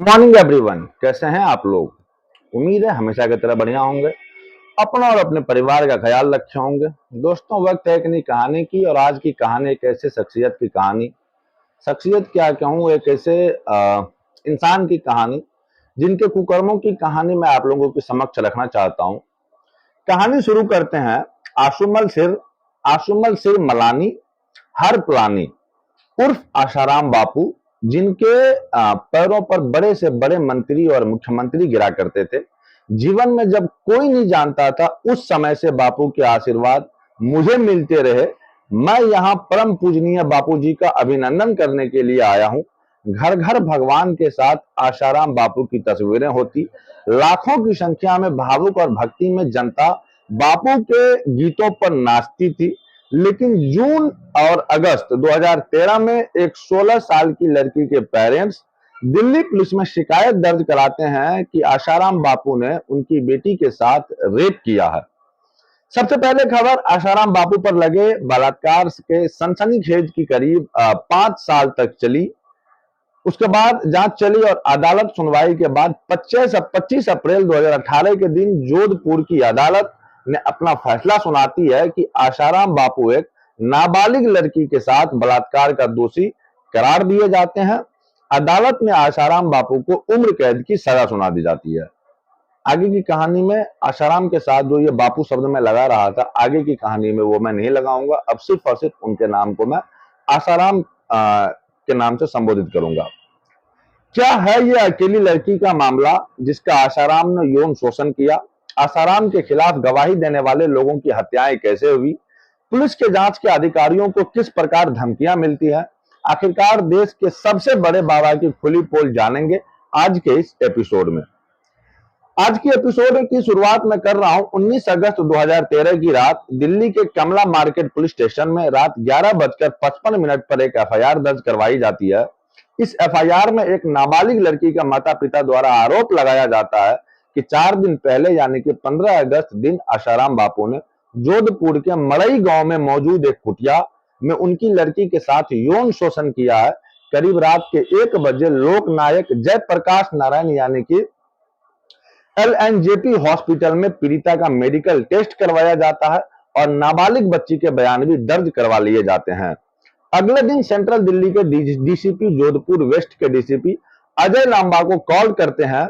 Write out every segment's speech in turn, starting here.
Morning everyone, कैसे हैं आप लोग। उम्मीद है हमेशा की तरह बढ़िया होंगे, अपना और अपने परिवार का ख्याल रखे होंगे। दोस्तों, वक्त है एक नई कहानी की, और आज की कहानी एक ऐसे शख्सियत की कहानी, शख्सियत क्या कहूँ, एक ऐसे इंसान की कहानी जिनके कुकर्मों की कहानी मैं आप लोगों के समक्ष रखना चाहता हूँ। कहानी शुरू करते हैं। आशुमल सिर मलानी हर प्लानी उर्फ आशाराम बापू, जिनके पैरों पर बड़े से बड़े मंत्री और मुख्यमंत्री गिरा करते थे। जीवन में जब कोई नहीं जानता था, उस समय से बापू के आशीर्वाद मुझे मिलते रहे। मैं यहाँ परम पूजनीय बापू जी का अभिनंदन करने के लिए आया हूँ। घर घर भगवान के साथ आशाराम बापू की तस्वीरें होती, लाखों की संख्या में भावुक और भक्ति में जनता बापू के गीतों पर नाचती थी। लेकिन जून और अगस्त 2013 में एक 16 साल की लड़की के पेरेंट्स दिल्ली पुलिस में शिकायत दर्ज कराते हैं कि आशाराम बापू ने उनकी बेटी के साथ रेप किया है। सबसे पहले खबर आशाराम बापू पर लगे बलात्कार के सनसनीखेज की करीब 5 साल तक चली। उसके बाद जांच चली और अदालत सुनवाई के बाद 25 अप्रैल 2018 के दिन जोधपुर की अदालत ने अपना फैसला सुनाती है कि आशाराम बापू एक नाबालिग लड़की के साथ बलात्कार का दोषी करार दिए जाते हैं। अदालत में आशाराम बापू को उम्र कैद की सजा सुना दी जाती है। आगे की कहानी में आशाराम के साथ जो ये बापू शब्द मैं लगा रहा था, आगे की कहानी में वो मैं नहीं लगाऊंगा। अब सिर्फ और सिर्फ उनके नाम को मैं आशाराम के नाम से संबोधित करूंगा। क्या है ये अकेली लड़की का मामला जिसका आशाराम ने यौन शोषण किया? आशाराम के खिलाफ गवाही देने वाले लोगों की हत्याएं कैसे हुई? पुलिस के जांच के अधिकारियों को किस प्रकार धमकियां मिलती है? आखिरकार देश के सबसे बड़े बाबा की खुली पोल जानेंगे आज के इस एपिसोड में। आज की एपिसोड की शुरुआत में कर रहा हूं 19 अगस्त 2013 की रात। दिल्ली के कमला मार्केट पुलिस स्टेशन में रात 11:55 पर एक एफआईआर दर्ज करवाई जाती है। इस एफआईआर में एक नाबालिग लड़की का माता पिता द्वारा आरोप लगाया जाता है कि 4 दिन पहले यानी कि 15 अगस्त दिन आशाराम बापू ने जोधपुर के मड़ई गांव में मौजूद एक कुटिया में उनकी लड़की के साथ यौन शोषण किया है। करीब रात के 1 बजे लोकनायक जयप्रकाश नारायण यानी कि एलएनजेपी हॉस्पिटल में पीड़िता का मेडिकल टेस्ट करवाया जाता है और नाबालिग बच्ची के बयान भी दर्ज करवा लिए जाते हैं। अगले दिन सेंट्रल दिल्ली के डीसीपी, जोधपुर वेस्ट के डीसीपी अजय लांबा को कॉल करते हैं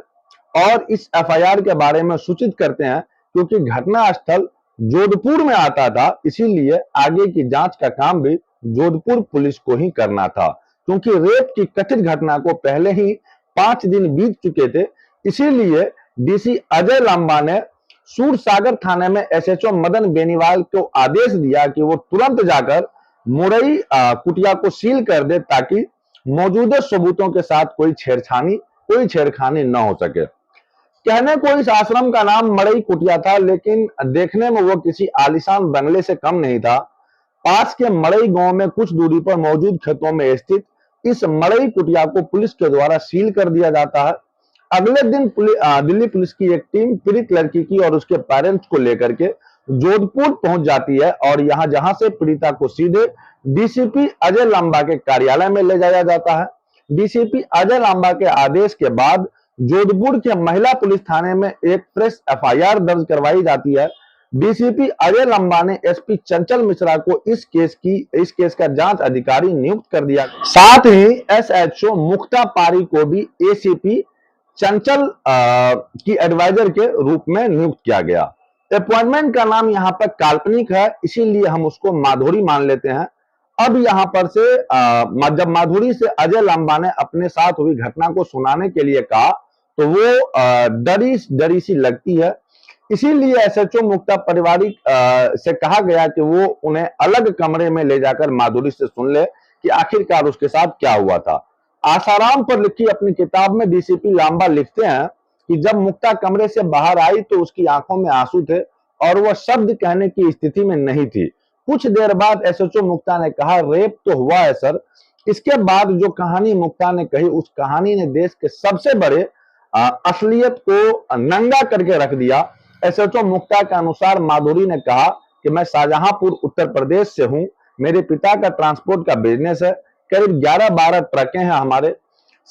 और इस एफआईआर के बारे में सूचित करते हैं। क्योंकि घटना स्थल जोधपुर में आता था, इसीलिए आगे की जांच का काम भी जोधपुर पुलिस को ही करना था। क्योंकि रेप की कथित घटना को पहले ही 5 दिन बीत चुके थे, इसीलिए डीसी अजय लांबा ने सूरसागर थाने में एसएचओ मदन बेनीवाल को आदेश दिया कि वो तुरंत जाकर मुरई कुटिया को सील कर दे, ताकि मौजूदा सबूतों के साथ कोई छेड़खानी न हो सके। कहने को इस आश्रम का नाम मड़ई कुटिया था, लेकिन देखने में वो किसी आलीशान बंगले से कम नहीं था। पास के मड़ई गांव में कुछ दूरी पर मौजूद खेतों में स्थित इस मड़ई कुटिया को पुलिस के द्वारा सील कर दिया जाता है। अगले दिन दिल्ली पुलिस की एक टीम पीड़ित लड़की की और उसके पेरेंट्स को लेकर के जोधपुर पहुंच जाती है और जहां से पीड़िता को सीधे डीसीपी अजय लांबा के कार्यालय में ले जाया जाता है। डीसीपी अजय लांबा के आदेश के बाद जोधपुर के महिला पुलिस थाने में एक फ्रेश एफआईआर दर्ज करवाई जाती है। डीसीपी अजय लांबा ने एसपी चंचल मिश्रा को इस केस का जांच अधिकारी नियुक्त कर दिया। साथ ही एसएचओ मुक्ता पारी को भी एसीपी चंचल की एडवाइजर के रूप में नियुक्त किया गया। अपॉइंटमेंट का नाम यहाँ पर काल्पनिक है, इसीलिए हम उसको माधुरी मान लेते हैं। अब यहाँ पर से जब माधुरी से अजय लांबा ने अपने साथ हुई घटना को सुनाने के लिए कहा, तो वो डरी सी लगती है। इसीलिए एसएचओ मुक्ता पारिवारिक से कहा गया कि वो उन्हें अलग कमरे में ले जाकर माधुरी से सुन ले कि आखिरकार उसके साथ क्या हुआ था। आसाराम पर लिखी अपनी किताब में डीसीपी लांबा लिखते हैं कि जब मुक्ता कमरे से बाहर आई तो उसकी आंखों में आंसू थे और वह शब्द कहने की स्थिति में नहीं थी। कुछ देर बाद एसएचओ मुक्ता ने कहा, रेप तो हुआ है सर। इसके बाद जो कहानी मुक्ता ने कही, उस कहानी ने देश के सबसे बड़े असलियत को नंगा करके रख दिया। एसएचओ मुक्ता के अनुसार माधुरी ने कहा कि मैं शाहजहांपुर उत्तर प्रदेश से हूं, मेरे पिता का ट्रांसपोर्ट का बिजनेस है, करीब 11-12 ट्रकें हैं हमारे।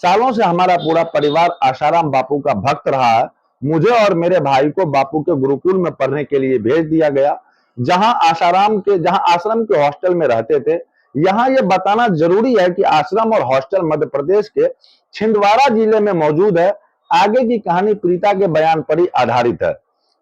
सालों से हमारा पूरा परिवार आसाराम बापू का भक्त रहा है। मुझे और मेरे भाई को बापू के गुरुकुल में पढ़ने के लिए भेज दिया गया, जहां आश्रम के हॉस्टल में रहते थे। यहाँ ये बताना जरूरी है कि आश्रम और हॉस्टल मध्य प्रदेश के छिंदवाड़ा जिले में मौजूद है। आगे की कहानी प्रीता के बयान पर ही आधारित है।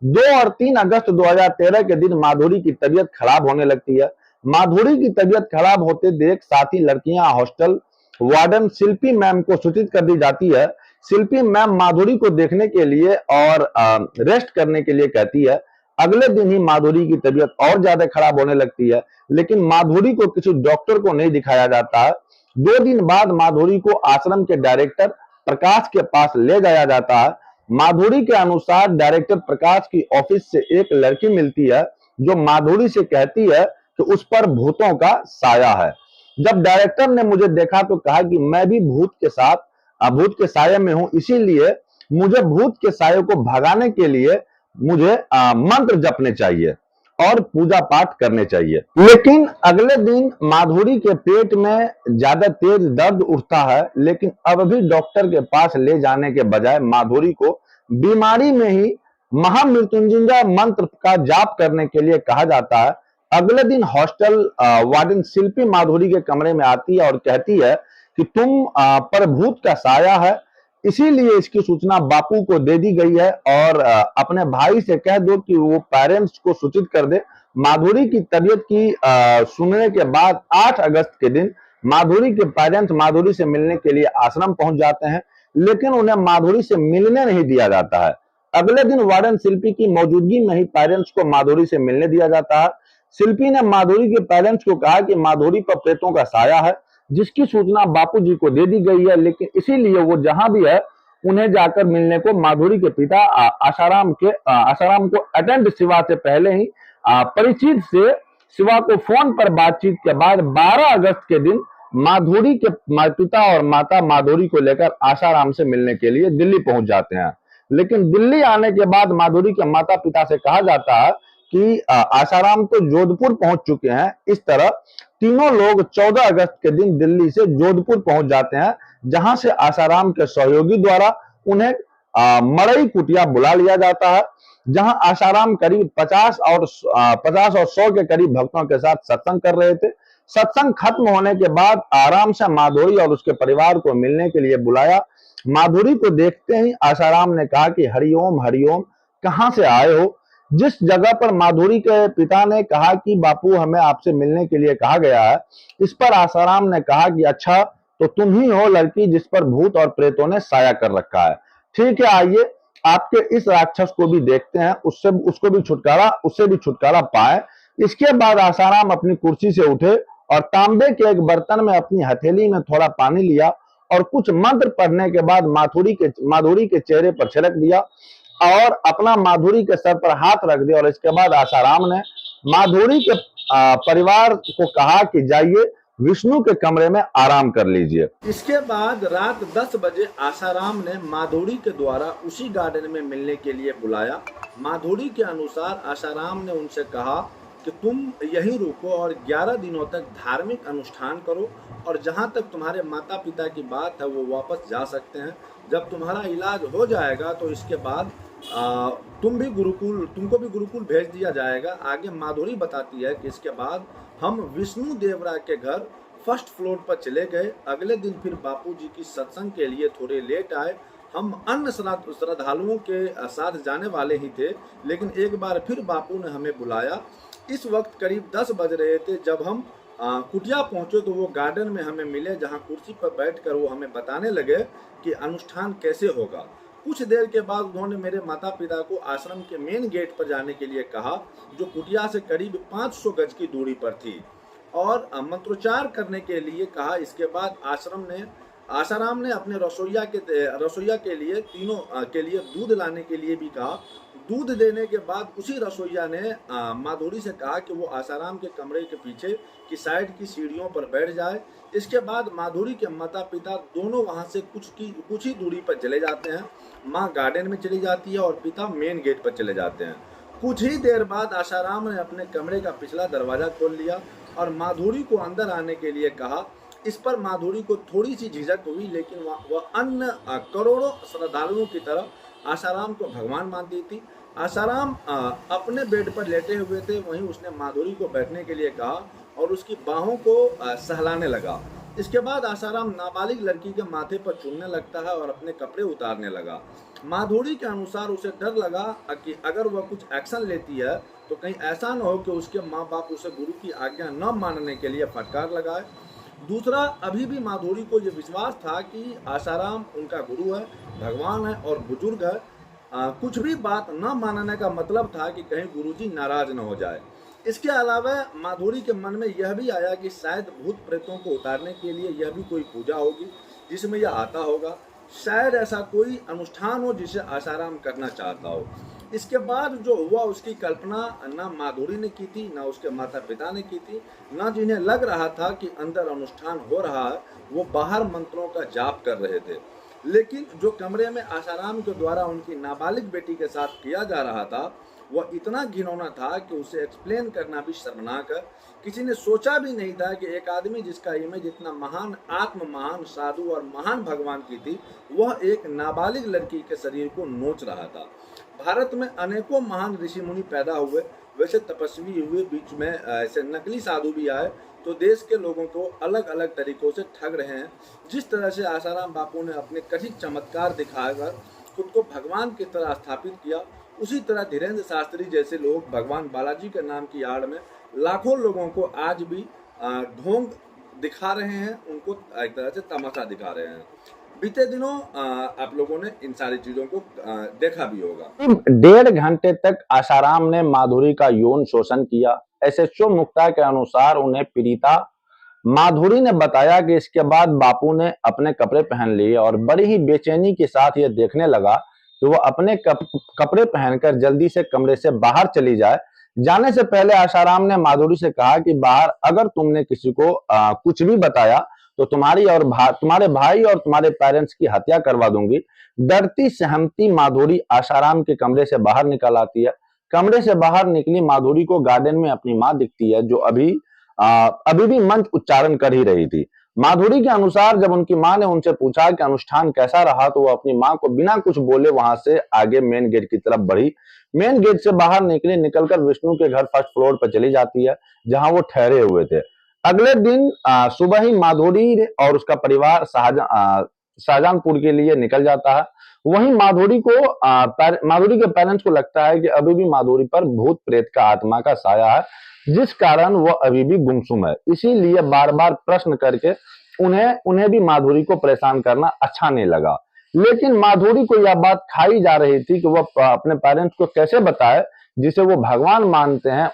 2 और 3 अगस्त 2013 के दिन माधुरी की तबीयत खराब होने लगती है। माधुरी की तबीयत खराब होते देख साथी लड़कियां हॉस्टल वार्डन शिल्पी मैम को सूचित कर दी जाती है। शिल्पी मैम माधुरी को देखने के लिए और रेस्ट करने के लिए कहती है। अगले दिन ही माधुरी की तबीयत और ज्यादा खराब होने लगती है, लेकिन माधुरी को किसी डॉक्टर को नहीं दिखाया जाता है। 2 दिन बाद माधुरी को आश्रम के डायरेक्टर प्रकाश के पास ले जाया जाता है। माधुरी के अनुसार डायरेक्टर प्रकाश की ऑफिस से एक लड़की मिलती है, जो माधुरी से कहती है कि उस पर भूतों का साया है। जब डायरेक्टर ने मुझे देखा तो कहा कि मैं भी भूत के साये में हूं, इसीलिए मुझे भूत के साये को भगाने के लिए मुझे मंत्र जपने चाहिए और पूजा पाठ करने चाहिए। लेकिन अगले दिन माधुरी के पेट में ज्यादा तेज दर्द उठता है, लेकिन अब भी डॉक्टर के पास ले जाने के बजाय माधुरी को बीमारी में ही महामृत्युंजय मंत्र का जाप करने के लिए कहा जाता है। अगले दिन हॉस्टल वार्डन शिल्पी माधुरी के कमरे में आती है और कहती है कि तुम पर भूत का साया है, इसीलिए इसकी सूचना बापू को दे दी गई है और अपने भाई से कह दो कि वो पेरेंट्स को सूचित कर दे। माधुरी की तबीयत की सुनने के बाद 8 अगस्त के दिन माधुरी के पेरेंट्स माधुरी से मिलने के लिए आश्रम पहुंच जाते हैं, लेकिन उन्हें माधुरी से मिलने नहीं दिया जाता है। अगले दिन वार्डन शिल्पी की मौजूदगी में ही पेरेंट्स को माधुरी से मिलने दिया जाता है। शिल्पी ने माधुरी के पेरेंट्स को कहा कि माधुरी पर प्रेतों का साया है, जिसकी सूचना बापूजी को दे दी गई है, लेकिन इसीलिए वो जहां भी है उन्हें जाकर मिलने को माधुरी के पिता आसाराम को अटेंड शिवा से पहले ही परिचित से शिवा को फोन पर बातचीत के बाद 12 अगस्त के दिन माधुरी के पिता और माता माधुरी को लेकर आसाराम से मिलने के लिए दिल्ली पहुंच जाते हैं। लेकिन दिल्ली आने के बाद माधुरी के माता पिता से कहा जाता है कि आसाराम तो जोधपुर पहुंच चुके हैं। इस तरह तीनों लोग 14 अगस्त के दिन दिल्ली से जोधपुर पहुंच जाते हैं, जहां से आसाराम के सहयोगी द्वारा उन्हें मड़ई कुटिया बुला लिया जाता है, जहां आसाराम करीब 50 और 100 के करीब भक्तों के साथ सत्संग कर रहे थे। सत्संग खत्म होने के बाद आराम से माधुरी और उसके परिवार को मिलने के लिए बुलाया। माधुरी को देखते ही आसाराम ने कहा कि हरिओम हरिओम, कहां से आए हो? जिस जगह पर माधुरी के पिता ने कहा कि बापू हमें आपसे मिलने के लिए कहा गया है, इस पर आसाराम ने कहा कि अच्छा, तो तुम ही हो लड़की जिस पर भूत और प्रेतों ने साया कर रखा है। ठीक है, आइए आपके इस राक्षस को भी देखते हैं, उससे भी छुटकारा पाए। इसके बाद आसाराम अपनी कुर्सी से उठे और तांबे के एक बर्तन में अपनी हथेली में थोड़ा पानी लिया और कुछ मंत्र पढ़ने के बाद माधुरी के चेहरे पर छिड़क दिया और अपना माधुरी के सर पर हाथ रख दिया। और इसके बाद आसाराम ने माधुरी के परिवार को कहा कि जाइए विष्णु के कमरे में आराम कर लीजिए। इसके बाद रात 10 बजे आसाराम ने माधुरी के द्वारा उसी गार्डन में मिलने के लिए बुलाया। माधुरी के अनुसार आसाराम ने उनसे कहा कि तुम यहीं रुको और 11 दिनों तक धार्मिक अनुष्ठान करो, और जहां तक तुम्हारे माता पिता की बात है वो वापस जा सकते हैं। जब तुम्हारा इलाज हो जाएगा तो इसके बाद तुमको भी गुरुकुल भेज दिया जाएगा। आगे माधुरी बताती है कि इसके बाद हम विष्णु देवरा के घर फर्स्ट फ्लोर पर चले गए। अगले दिन फिर बापूजी की सत्संग के लिए थोड़े लेट आए। हम अन्य श्रद्धालुओं के साथ जाने वाले ही थे, लेकिन एक बार फिर बापू ने हमें बुलाया। इस वक्त करीब 10 बज रहे थे। जब हम कुटिया पहुंचे तो वो गार्डन में हमें मिले, जहां कुर्सी पर बैठकर वो हमें बताने लगे कि अनुष्ठान कैसे होगा। कुछ देर के बाद उन्होंने मेरे माता पिता को आश्रम के मेन गेट पर जाने के लिए कहा, जो कुटिया से करीब 500 गज की दूरी पर थी, और मंत्रोच्चार करने के लिए कहा। इसके बाद आसाराम ने अपने रसोइया के लिए तीनों के लिए दूध लाने के लिए भी कहा। दूध देने के बाद उसी रसोइया ने माधुरी से कहा कि वो आसाराम के कमरे के पीछे की साइड की सीढ़ियों पर बैठ जाए। इसके बाद माधुरी के माता पिता दोनों वहां से कुछ ही दूरी पर चले जाते हैं। माँ गार्डन में चली जाती है और पिता मेन गेट पर चले जाते हैं। कुछ ही देर बाद आशाराम ने अपने कमरे का पिछला दरवाजा खोल लिया और माधुरी को अंदर आने के लिए कहा। इस पर माधुरी को थोड़ी सी झिझक हुई, लेकिन वह अन्य करोड़ों श्रद्धालुओं की तरह आशाराम को भगवान मानती थी। आशाराम अपने बेड पर लेटे हुए थे, वहीं उसने माधुरी को बैठने के लिए कहा और उसकी बाहों को सहलाने लगा। इसके बाद आशाराम नाबालिग लड़की के माथे पर चूमने लगता है और अपने कपड़े उतारने लगा। माधुरी के अनुसार उसे डर लगा कि अगर वह कुछ एक्शन लेती है तो कहीं ऐसा न हो कि उसके माँ बाप उसे गुरु की आज्ञा न मानने के लिए फटकार लगाए। दूसरा, अभी भी माधुरी को यह विश्वास था कि आशाराम उनका गुरु है, भगवान है और बुजुर्ग है। कुछ भी बात न मानने का मतलब था कि कहीं गुरुजी नाराज न हो जाए। इसके अलावा माधुरी के मन में यह भी आया कि शायद भूत प्रेतों को उतारने के लिए यह भी कोई पूजा होगी जिसमें यह आता होगा। शायद ऐसा कोई अनुष्ठान हो जिसे आशाराम करना चाहता हो। इसके बाद जो हुआ उसकी कल्पना न माधुरी ने की थी, न उसके माता पिता ने की थी, न जिन्हें लग रहा था कि अंदर अनुष्ठान हो रहा है वो बाहर मंत्रों का जाप कर रहे थे। लेकिन जो कमरे में आशाराम के द्वारा उनकी नाबालिग बेटी के साथ किया जा रहा था वह इतना घिनौना था कि उसे एक्सप्लेन करना भी शर्मनाक है। किसी ने सोचा भी नहीं था कि एक आदमी जिसका इमेज इतना महान आत्म महान साधु और महान भगवान की थी, वह एक नाबालिग लड़की के शरीर को नोच रहा था। भारत में अनेकों महान ऋषि मुनि पैदा हुए, वैसे तपस्वी हुए, बीच में ऐसे नकली साधु भी आए तो देश के लोगों को अलग अलग तरीकों से ठग रहे हैं। जिस तरह से आशाराम बापू ने अपने कथित चमत्कार दिखाकर खुद को भगवान की तरह स्थापित किया, उसी तरह धीरेन्द्र शास्त्री जैसे लोग भगवान बालाजी के नाम की आड़ में लाखों लोगों को आज भी ढोंग दिखा रहे हैं, उनको एक तरह से तमाशा दिखा रहे हैं। बीते दिनों आप लोगों ने इन सारी चीजों को देखा भी होगा। 1.5 घंटे तक आशाराम ने माधुरी का यौन शोषण किया। एसएचओ मुक्ता के अनुसार उन्हें पीड़िता माधुरी ने बताया कि इसके बाद बापू ने अपने कपड़े पहन लिए और बड़ी ही बेचैनी के साथ यह देखने लगा कि वो अपने कपड़े पहनकर जल्दी से कमरे से बाहर चली जाए। जाने से पहले आशाराम ने माधुरी से कहा कि बाहर अगर तुमने किसी को कुछ भी बताया तो तुम्हारे भाई और तुम्हारे पेरेंट्स की हत्या करवा दूंगी। डरती सहमती माधुरी आशाराम के कमरे से बाहर निकल आती है। कमरे से बाहर निकली माधुरी को गार्डन में अपनी माँ दिखती है, जो अभी भी मंत्र उच्चारण कर ही रही थी। माधुरी के अनुसार जब उनकी माँ ने उनसे पूछा कि अनुष्ठान कैसा रहा तो वो अपनी माँ को बिना कुछ बोले वहां से आगे मेन गेट की तरफ बढ़ी। मेन गेट से बाहर निकलकर विष्णु के घर फर्स्ट फ्लोर पर चली जाती है जहां वो ठहरे हुए थे। अगले दिन सुबह ही माधुरी और उसका परिवार शाहजहांपुर के लिए निकल जाता है। वहीं माधुरी के पेरेंट्स को लगता है कि अभी भी माधुरी पर भूत प्रेत का आत्मा का साया है, जिस कारण वह अभी भी गुमसुम है। इसीलिए बार बार प्रश्न करके उन्हें भी माधुरी को परेशान करना अच्छा नहीं लगा। लेकिन माधुरी को यह बात खाई जा रही थी कि वह अपने पेरेंट्स को कैसे बताए जिसे वो भगवान मानते हैं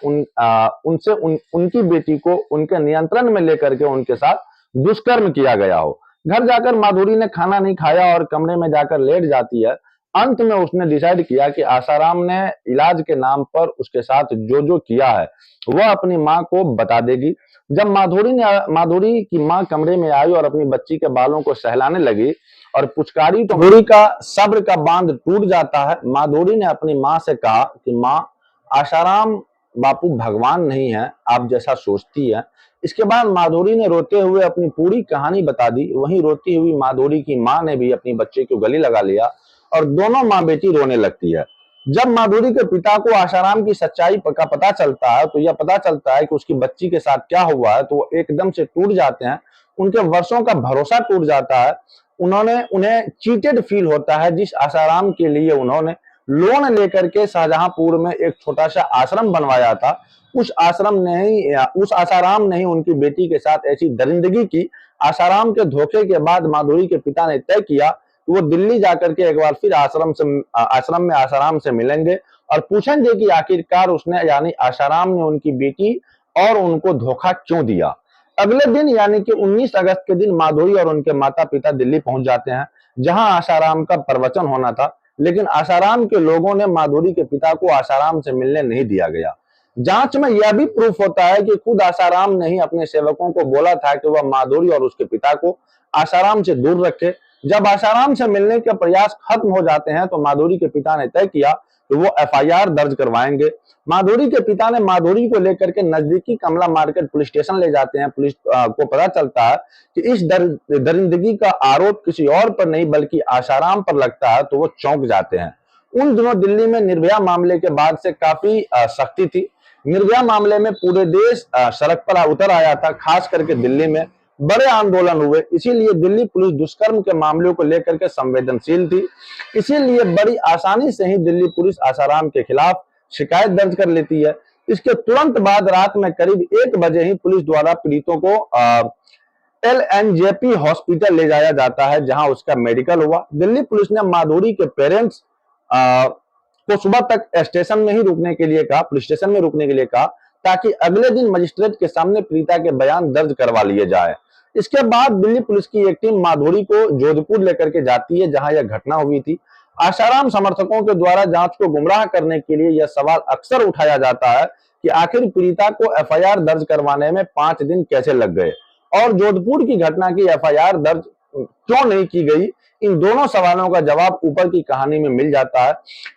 उनकी बेटी को उनके नियंत्रण में लेकर के उनके साथ दुष्कर्म किया गया हो। घर जाकर माधुरी ने खाना नहीं खाया और कमरे में जाकर लेट जाती है। अंत में उसने डिसाइड किया कि आशाराम ने इलाज के नाम पर उसके साथ जो जो किया है वह अपनी माँ को बता देगी। जब माधुरी की माँ कमरे में आई और अपनी बच्ची के बालों को सहलाने लगी और पुचकारी तो माधुरी का सब्र का बांध टूट जाता है। माधुरी ने अपनी माँ से कहा कि माँ, आशाराम बापू भगवान नहीं है आप जैसा सोचती है। इसके बाद माधुरी ने रोते हुए अपनी पूरी कहानी बता दी। वहीं रोती हुई माधुरी की माँ ने भी अपनी बच्चे को गले लगा लिया और दोनों माँ बेटी रोने लगती है। जब माधुरी के पिता को आशाराम की सच्चाई का पता चलता है तो यह पता चलता है कि उसकी बच्ची के साथ क्या हुआ है, तो वो एकदम से टूट जाते हैं। उनके वर्षों का भरोसा टूट जाता है। उन्हें चीटेड फील होता है। जिस आशाराम के लिए उन्होंने लोन लेकर के शाहजहांपुर में एक छोटा सा आश्रम बनवाया था, उस आशाराम ने ही उनकी बेटी के साथ ऐसी दरिंदगी की। आशाराम के धोखे के बाद माधुरी के पिता ने तय किया कि वो दिल्ली जाकर के एक बार फिर आश्रम में आशाराम से मिलेंगे और पूछेंगे कि आखिरकार उसने यानी आशाराम ने उनकी बेटी और उनको धोखा क्यों दिया। अगले दिन यानी कि 19 अगस्त के दिन माधुरी और उनके माता पिता दिल्ली पहुंच जाते हैं जहां आशाराम का प्रवचन होना था। लेकिन आशाराम के लोगों ने माधुरी के पिता को आशाराम से मिलने नहीं दिया गया। जांच में यह भी प्रूफ होता है कि खुद आशाराम ने ही अपने सेवकों को बोला था कि वह माधुरी और उसके पिता को आशाराम से दूर रखे। जब आशाराम से मिलने के प्रयास खत्म हो जाते हैं तो माधुरी के पिता ने तय किया तो वो एफआईआर दर्ज करवाएंगे। माधुरी के पिता ने माधुरी को लेकर के नजदीकी कमला मार्केट पुलिस स्टेशन ले जाते हैं। पुलिस को पता चलता है कि इस दरिंदगी का आरोप किसी और पर नहीं बल्कि आसाराम पर लगता है, तो वो चौंक जाते हैं। उन दिनों दिल्ली में निर्भया मामले के बाद से काफी सख्ती थी। निर्भया मामले में पूरे देश सड़क पर उतर आया था, खास करके दिल्ली में बड़े आंदोलन हुए। इसीलिए दिल्ली पुलिस दुष्कर्म के मामलों को लेकर के संवेदनशील थी। इसीलिए बड़ी आसानी से ही दिल्ली पुलिस आसाराम के खिलाफ शिकायत दर्ज कर लेती है। इसके तुरंत बाद रात में करीब 1 बजे ही पुलिस द्वारा पीड़ितों को LNJP हॉस्पिटल ले जाया जाता है, जहां उसका मेडिकल हुआ। दिल्ली पुलिस ने माधुरी के पेरेंट्स को सुबह तक स्टेशन में ही रुकने के लिए कहा, पुलिस स्टेशन में रुकने के लिए कहा, ताकि अगले दिन मजिस्ट्रेट के सामने पीड़िता के बयान दर्ज करवा लिए जाए। इसके बाद दिल्ली पुलिस की एक टीम माधुरी को जोधपुर लेकर के जाती है, जहां यह घटना हुई थी। आसाराम समर्थकों के द्वारा जांच को गुमराह करने के लिए यह सवाल अक्सर उठाया जाता है कि आखिर पीड़िता को एफआईआर दर्ज करवाने में 5 दिन कैसे लग गए और जोधपुर की घटना की एफआईआर दर्ज क्यों नहीं की गई। इन दोनों सवालों का जवाब ऊपर की कहानी में मिल जाता है।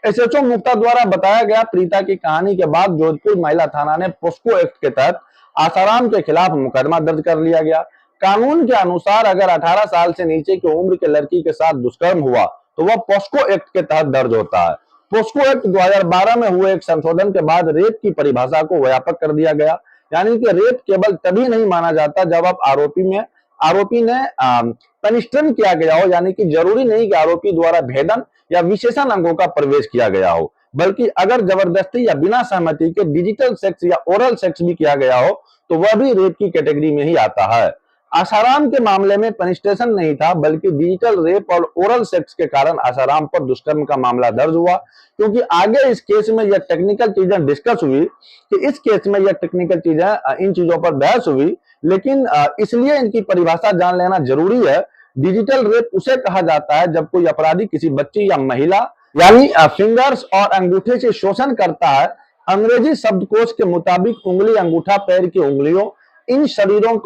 एसएचओ मुक्ता द्वारा बताया गया पीड़िता की कहानी के बाद जोधपुर महिला थाना ने पोस्को एक्ट के तहत आसाराम के खिलाफ मुकदमा दर्ज कर लिया गया। कानून के अनुसार अगर 18 साल से नीचे की उम्र के लड़की के साथ दुष्कर्म हुआ तो वह पोस्को एक्ट के तहत दर्ज होता है। पोस्को एक्ट 2012 में हुए एक संशोधन के बाद रेप की परिभाषा को व्यापक कर दिया गया, यानी कि रेप केवल तभी नहीं माना जाता जब आप आरोपी ने पेनिट्रेशन किया गया हो, यानी कि जरूरी नहीं कि आरोपी द्वारा भेदन या विशेषण अंगों का प्रवेश किया गया हो, बल्कि अगर जबरदस्ती या बिना सहमति के डिजिटल सेक्स या ओरल सेक्स भी किया गया हो तो वह भी रेप की कैटेगरी में ही आता है। आसाराम के मामले में पेनिट्रेशन नहीं था, बल्कि डिजिटल रेप और ओरल सेक्स के कारण आसाराम पर दुष्कर्म का मामला दर्ज हुआ। क्योंकि आगे इस केस में यह टेक्निकल चीजें डिस्कस हुई कि इस केस में यह टेक्निकल चीजें इन चीजों पर बहस हुई, लेकिन इसलिए इनकी परिभाषा जान लेना जरूरी है। डिजिटल रेप उसे कहा जाता है जब कोई अपराधी किसी बच्ची या महिला यानी फिंगर्स और अंगूठे से शोषण करता है। अंग्रेजी शब्दकोश के मुताबिक उंगली, अंगूठा, पैर की उंगलियों, इन शरीरों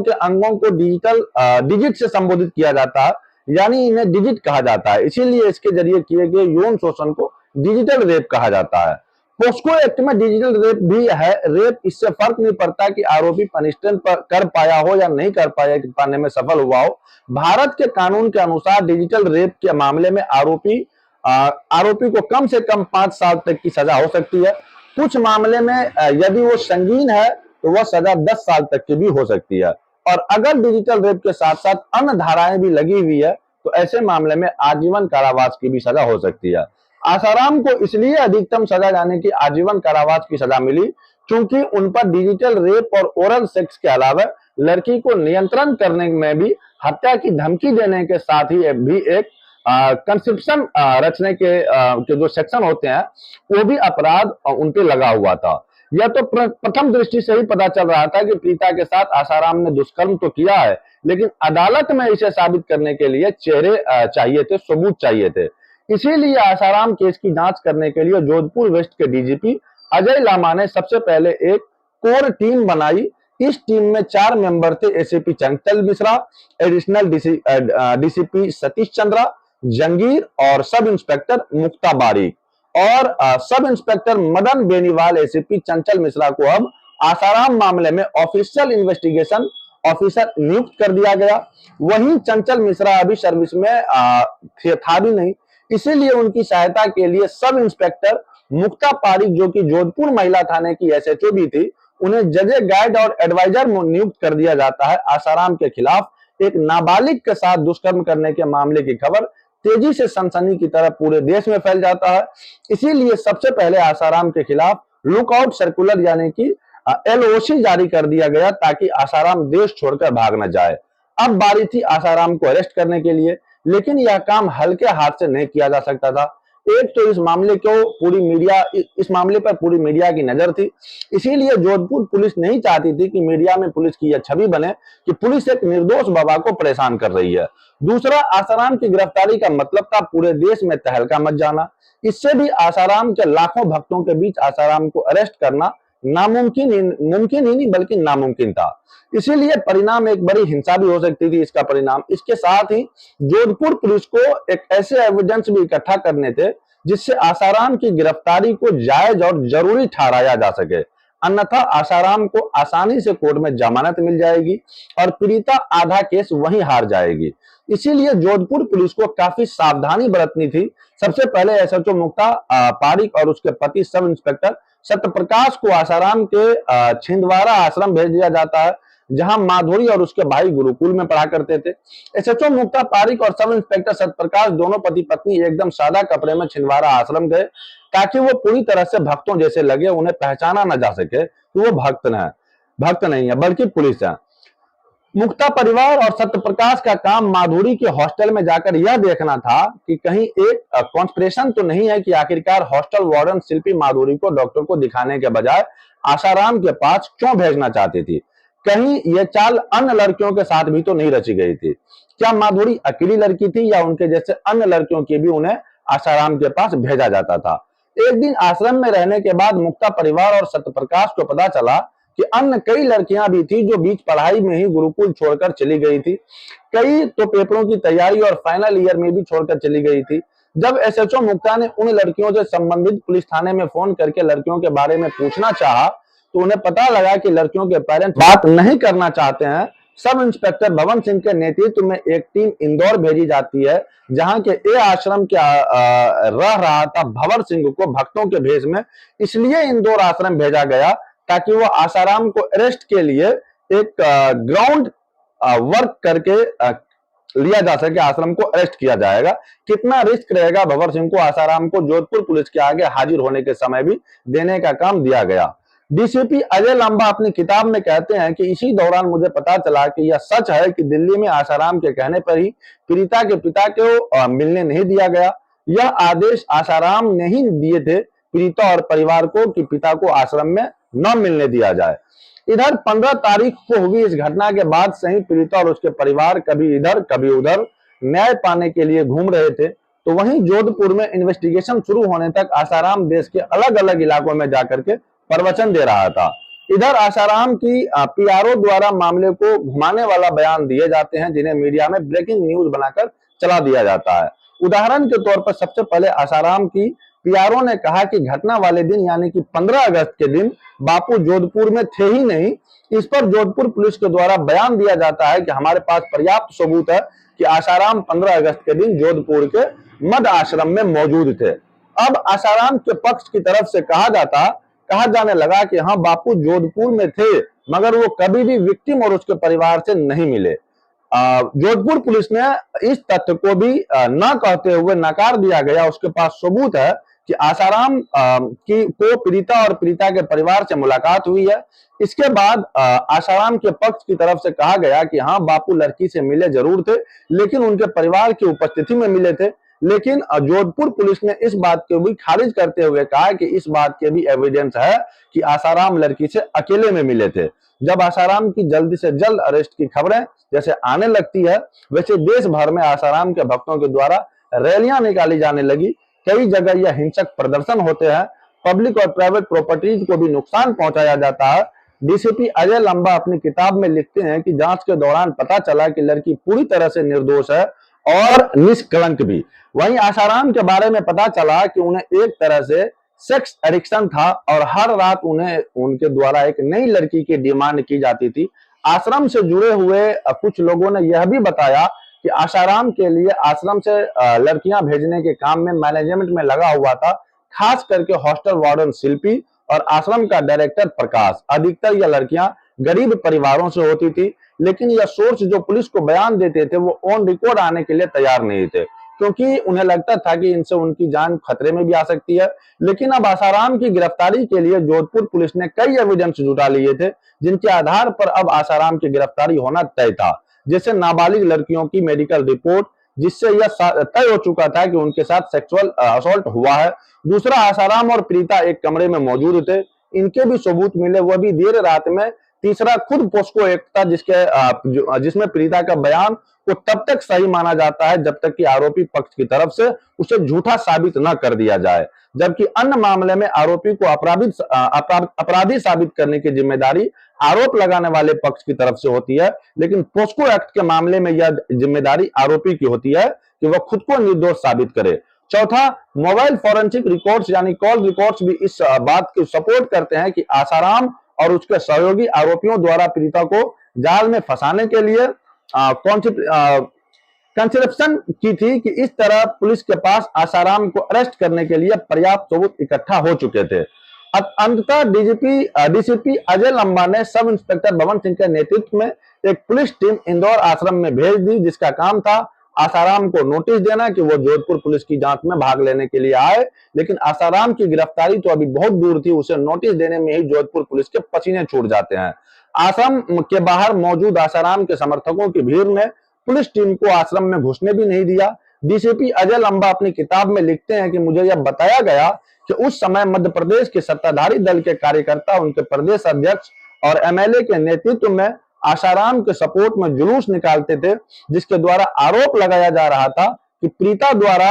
के अंगों को डिजिट से संबोधित किया जाता है, यानी इन्हें डिजिट कहा जाता है। इसीलिए इसके जरिए किए गए यौन शोषण को डिजिटल रेप कहा जाता है। पोस्को एक्ट में डिजिटल रेप भी है। रेप इससे फर्क नहीं पड़ता कि आरोपी पेनिट्रेशन कर पाया हो या नहीं कर पाने में सफल हुआ हो। भारत के कानून के अनुसार डिजिटल रेप के मामले में आरोपी को कम से कम 5 साल तक की सजा हो सकती है। कुछ मामले में यदि वो संगीन है तो वह सजा 10 साल तक की भी हो सकती है। और अगर डिजिटल रेप के साथ साथ अन्य धाराएं भी लगी हुई है तो ऐसे मामले में आजीवन कारावास की भी सजा हो सकती है। आसाराम को इसलिए अधिकतम सजा यानी कि आजीवन कारावास की सजा मिली क्योंकि उन पर डिजिटल रेप और ओरल सेक्स के अलावा लड़की को नियंत्रण करने में भी हत्या की धमकी देने के साथ ही भी एक कंसेप्शन रचने के जो सेक्शन होते हैं वो भी अपराध उन पे लगा हुआ था। यह तो प्रथम दृष्टि से ही पता चल रहा था कि पीड़िता के साथ आसाराम ने दुष्कर्म तो किया है, लेकिन अदालत में इसे साबित करने के लिए चेहरे चाहिए थे, सबूत चाहिए थे। इसीलिए आसाराम केस की जांच करने के लिए जोधपुर वेस्ट के डीजीपी अजय लामा ने सबसे पहले एक कोर टीम बनाई। इस टीम में 4 मेंबर थे। एसीपी चंचल मिश्रा, एडिशनल डीसीपी सतीश चंद्रा, जंगीर और सब इंस्पेक्टर मुक्ता बारिक और sub inspector Madan Beniwal. ACP चंचल मिश्रा को अब आसाराम मामले में ऑफिशियल इन्वेस्टिगेशन ऑफिसर नियुक्त कर दिया गया। वहीं चंचल मिश्रा अभी सर्विस में था भी नहीं, इसीलिए उनकी सहायता के लिए सब इंस्पेक्टर मुक्ता पारिक, जो कि जोधपुर महिला थाने की एसएचओ भी थी, उन्हें जज, गाइड और एडवाइजर नियुक्त कर दिया जाता है। आसाराम के खिलाफ एक नाबालिग के साथ दुष्कर्म करने के मामले की खबर तेजी से सनसनी की तरह पूरे देश में फैल जाता है। इसीलिए सबसे पहले आसाराम के खिलाफ लुकआउट सर्कुलर यानी कि LOC जारी कर दिया गया ताकि आसाराम देश छोड़कर भाग न जाए। अब बारी थी आसाराम को अरेस्ट करने के लिए, लेकिन यह काम हल्के हाथ से नहीं किया जा सकता था। एक तो इस मामले पर पूरी मीडिया की नजर थी, इसीलिए जोधपुर पुलिस नहीं चाहती थी कि मीडिया में पुलिस की यह छवि बने कि पुलिस एक निर्दोष बाबा को परेशान कर रही है। दूसरा, आसाराम की गिरफ्तारी का मतलब था पूरे देश में तहलका मच जाना। इससे भी आसाराम के लाखों भक्तों के बीच आसाराम को अरेस्ट करना मुमकिन ही नहीं बल्कि नामुमकिन था। इसीलिए परिणाम एक बड़ी हिंसा भी हो सकती थी इसका परिणाम। इसके साथ ही जोधपुर पुलिस को एक ऐसे एविडेंस भी इकट्ठा करने थे जिससे आसाराम की गिरफ्तारी को जायज और जरूरी ठहराया जा सके। अन्यथा आसाराम को आसानी से कोर्ट में जमानत मिल जाएगी और पीड़िता आधा केस वहीं हार जाएगी। इसीलिए जोधपुर पुलिस को काफी सावधानी बरतनी थी। सबसे पहले एसएचओ मुक्ता पारिक और उसके पति सब इंस्पेक्टर सत्यप्रकाश को आसाराम के छिंदवाड़ा आश्रम भेज दिया जाता है, जहां माधुरी और उसके भाई गुरुकुल में पढ़ा करते थे। एसएचओ मुक्ता पारिक और सब इंस्पेक्टर सत्यप्रकाश दोनों पति पत्नी एकदम सादा कपड़े में छिंदवाड़ा आश्रम गए, ताकि वो पूरी तरह से भक्तों जैसे लगे, उन्हें पहचाना न जा सके कि वो भक्त नहीं है बल्कि पुलिस है। मुक्ता परिवार और सत्यप्रकाश का काम माधुरी के हॉस्टल में जाकर यह देखना था कि कहीं एक कॉन्स्पिरेशन तो नहीं है कि आखिरकार हॉस्टल वार्डन शिल्पी माधुरी को डॉक्टर को दिखाने के बजाय आसाराम के पास क्यों भेजना चाहती थी। कहीं यह चाल अन्य लड़कियों के साथ भी तो नहीं रची गई थी। क्या माधुरी अकेली लड़की थी या उनके जैसे अन्य लड़कियों की भी उन्हें आसाराम के पास भेजा जाता था। एक दिन आश्रम में रहने के बाद मुक्ता परिवार और सत्यप्रकाश को पता चला कि अन्य कई लड़कियां भी थी जो बीच पढ़ाई में ही गुरुकुल छोड़कर चली गई थी। कई तो पेपरों की तैयारी और फाइनल ईयर में भी छोड़कर चली गई थी। जब एसएचओ मुक्ता ने उन लड़कियों से संबंधित पुलिस थाने में फोन करके लड़कियों के बारे में पूछना चाहा, तो उन्हें पता लगा कि लड़कियों के पेरेंट्स बात नहीं करना चाहते हैं। सब इंस्पेक्टर भवन सिंह के नेतृत्व में एक टीम इंदौर भेजी जाती है, जहां के ए आश्रम के रह रहा था भवर सिंह को भक्तों के भेष में इसलिए इंदौर आश्रम भेजा गया ताकि वो आसाराम को अरेस्ट के लिए एक ग्राउंड वर्क करके लिया जा सके। आश्रम को अरेस्ट किया जाएगा। कितना रिस्क रहेगा भवर सिंह को आसाराम को जोधपुर पुलिस के आगे हाजिर होने के समय भी देने का काम दिया गया। डीसीपी अजय लांबा अपनी किताब में कहते हैं कि इसी दौरान मुझे पता चला कि यह सच है कि दिल्ली में आसाराम के कहने पर ही पीड़िता के पिता को मिलने नहीं दिया गया। यह आदेश आसाराम ने ही दिए थे पीड़िता और परिवार को कि पिता को आश्रम में न मिलने दिया जाए। इधर 15 तारीख को हुई इस घटना के बाद से ही पीड़िता और उसके परिवार कभी इधर कभी उधर न्याय पाने के लिए घूम रहे थे। तो वहीं जोधपुर में इन्वेस्टिगेशन शुरू होने तक आसाराम देश के अलग अलग इलाकों में जाकर के प्रवचन दे रहा था। इधर आसाराम की पीआरओ द्वारा मामले को घुमाने वाला बयान दिए जाते हैं, जिन्हें मीडिया में ब्रेकिंग न्यूज बनाकर चला दिया जाता है। उदाहरण के तौर पर सबसे पहले आसाराम की पीआरओ ने कहा कि घटना वाले दिन यानी कि 15 अगस्त के दिन बापू जोधपुर में थे ही नहीं। इस पर जोधपुर पुलिस के द्वारा बयान दिया जाता है कि हमारे पास पर्याप्त सबूत है कि आसाराम 15 अगस्त के दिन जोधपुर के मद आश्रम में मौजूद थे। अब आसाराम के पक्ष की तरफ से कहा जाने लगा कि हाँ, बापू जोधपुर में थे मगर वो कभी भी विक्टिम और उसके परिवार से नहीं मिले। जोधपुर पुलिस ने इस तथ्य को भी न कहते हुए नकार दिया गया। उसके पास सबूत है कि आसाराम को पीड़िता और पीड़िता के परिवार से मुलाकात हुई है। इसके बाद आसाराम के पक्ष की तरफ से कहा गया कि हाँ, बापू लड़की से मिले जरूर थे लेकिन उनके परिवार की उपस्थिति में मिले थे। लेकिन जोधपुर पुलिस ने इस बात को भी खारिज करते हुए कहा कि इस बात के भी एविडेंस है कि आसाराम लड़की से अकेले में मिले थे। जब आसाराम की जल्दी से जल्द अरेस्ट की खबरें जैसे आने लगती है, वैसे देश भर में आसाराम के भक्तों के द्वारा रैलियां निकाली जाने लगी। कई जगह यह हिंसक प्रदर्शन होते हैं। पब्लिक और प्राइवेट प्रॉपर्टीज को भी नुकसान पहुंचाया जाता है। डीसीपी अजय लांबा अपनी किताब में लिखते हैं कि जांच के दौरान पता चला कि लड़की पूरी तरह से निर्दोष है और निष्कलंक भी। वहीं आसाराम के बारे में पता चला कि उन्हें एक तरह से सेक्स एडिक्शन था और हर रात उन्हें उनके द्वारा एक नई लड़की की डिमांड की जाती थी। आश्रम से जुड़े हुए कुछ लोगों ने यह भी बताया कि आसाराम के लिए आश्रम से लड़कियां भेजने के काम में मैनेजमेंट में लगा हुआ था, खास करके हॉस्टल वार्डन शिल्पी और आश्रम का डायरेक्टर प्रकाश। अधिकतर यह लड़कियां गरीब परिवारों से होती थी, लेकिन यह सोर्स जो पुलिस को बयान देते थे वो ऑन रिकॉर्ड आने के लिए तैयार नहीं थे, क्योंकि उन्हें लगता था कि इनसे उनकी जान खतरे में भी आ सकती है। लेकिन अब आसाराम की गिरफ्तारी के लिए जोधपुर पुलिस ने कई एविडेंस जुटा लिए थे, जिनके आधार पर अब आसाराम की गिरफ्तारी होना तय था। जैसे नाबालिग लड़कियों की मेडिकल रिपोर्ट, जिससे यह तय हो चुका था कि उनके साथ सेक्सुअल असॉल्ट हुआ है। दूसरा, आसाराम और प्रीता एक कमरे में मौजूद थे, इनके भी सबूत मिले, वह भी देर रात में। तीसरा, खुद पोस्को एक्ट था जिसमें प्रीता का बयान को तब तक सही माना जाता है जब तक कि आरोपी पक्ष की तरफ से उसे झूठा साबित न कर दिया जाए, जबकि अन्य मामले में आरोपी को अपराधी साबित करने की जिम्मेदारी आरोप लगाने वाले पक्ष की तरफ से होती है। लेकिन पोस्को एक्ट के मामले में यह जिम्मेदारी आरोपी की होती है कि वह खुद को निर्दोष साबित करे। चौथा, मोबाइल फॉरेंसिक रिकॉर्ड्स यानी कॉल रिकॉर्ड्स भी इस बात की सपोर्ट करते हैं कि आसाराम और उसके सहयोगी आरोपियों द्वारा पीड़िता को जाल में फंसाने के लिए कंसेप्शन की थी कि इस तरह पुलिस के पास आसाराम को अरेस्ट करने के लिए पर्याप्त सबूत इकट्ठा हो चुके थे। अंततः डीसीपी अजय लंबा ने सब इंस्पेक्टर भवन सिंह के नेतृत्व में एक पुलिस टीम इंदौर आश्रम में भेज दी, जिसका काम था आसाराम को नोटिस देना कि वो जोधपुर पुलिस की जांच में भाग लेने के लिए आए। लेकिन आसाराम की गिरफ्तारी तो अभी बहुत दूर थी, उसे नोटिस देने में ही जोधपुर पुलिस के पसीने छूट जाते हैं। आश्रम के बाहर मौजूद आसाराम के समर्थकों की भीड़ ने पुलिस टीम को आश्रम में घुसने भी नहीं दिया। डीसीपी अजय लंबा अपनी किताब में लिखते हैं कि मुझे यह बताया गया कि उस समय मध्य प्रदेश के सत्ताधारी दल के कार्यकर्ता उनके प्रदेश अध्यक्ष और एमएलए के नेतृत्व में आसाराम के सपोर्ट में जुलूस निकालते थे, जिसके द्वारा आरोप लगाया जा रहा था कि पीड़िता द्वारा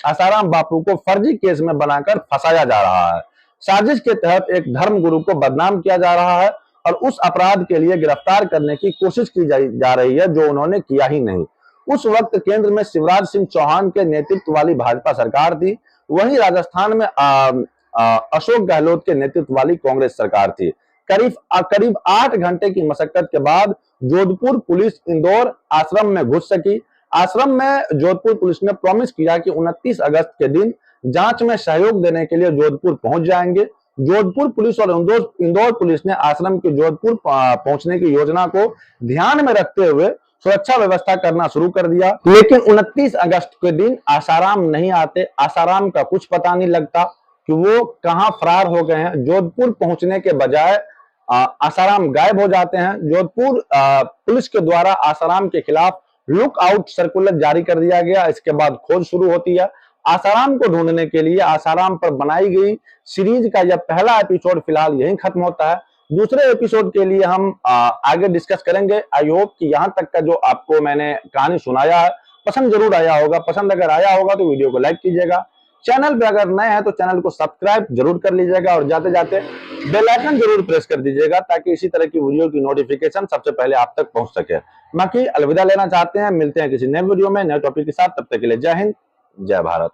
आसाराम बापू को फर्जी केस में बनाकर फंसाया जा रहा है। साजिश के तहत एक धर्म गुरु को बदनाम किया जा रहा है और उस अपराध के लिए गिरफ्तार करने की कोशिश की जा रही है, जो उन्होंने किया ही नहीं। उस वक्त केंद्र में शिवराज सिंह चौहान के नेतृत्व वाली भाजपा सरकार थी, वहीं राजस्थान में अशोक गहलोत के नेतृत्व वाली कांग्रेस सरकार थी। करीब 8 घंटे की मशक्कत के बाद जोधपुर पुलिस इंदौर आश्रम में घुस सकी। आश्रम में जोधपुर पुलिस ने प्रॉमिस किया कि 29 अगस्त के दिन जांच में सहयोग देने के लिए जोधपुर पहुंच जाएंगे। जोधपुर पुलिस और इंदौर पुलिस ने आश्रम के जोधपुर पहुंचने की योजना को ध्यान में रखते हुए सुरक्षा व्यवस्था करना शुरू कर दिया। लेकिन 29 अगस्त के दिन आसाराम नहीं आते। आसाराम का कुछ पता नहीं लगता कि वो कहां फरार हो गए हैं। जोधपुर पहुंचने के बजाय आसाराम गायब हो जाते हैं। जोधपुर पुलिस के द्वारा आसाराम के खिलाफ लुक आउट सर्कुलर जारी कर दिया गया। इसके बाद खोज शुरू होती है। आसाराम को ढूंढने के लिए आसाराम पर बनाई गई सीरीज का यह पहला एपिसोड फिलहाल यहीं खत्म होता है। दूसरे एपिसोड के लिए हम आगे डिस्कस करेंगे। आई होप कि यहाँ तक का जो आपको मैंने कहानी सुनाया है पसंद जरूर आया होगा। पसंद अगर आया होगा तो वीडियो को लाइक कीजिएगा। चैनल पे अगर नए हैं तो चैनल को सब्सक्राइब जरूर कर लीजिएगा और जाते जाते बेल आइकन जरूर प्रेस कर दीजिएगा, ताकि इसी तरह की वीडियो की नोटिफिकेशन सबसे पहले आप तक पहुंच सके। बाकी अलविदा लेना चाहते हैं, मिलते हैं किसी नए वीडियो में नए टॉपिक के साथ। तब तक के लिए जय हिंद, जय भारत।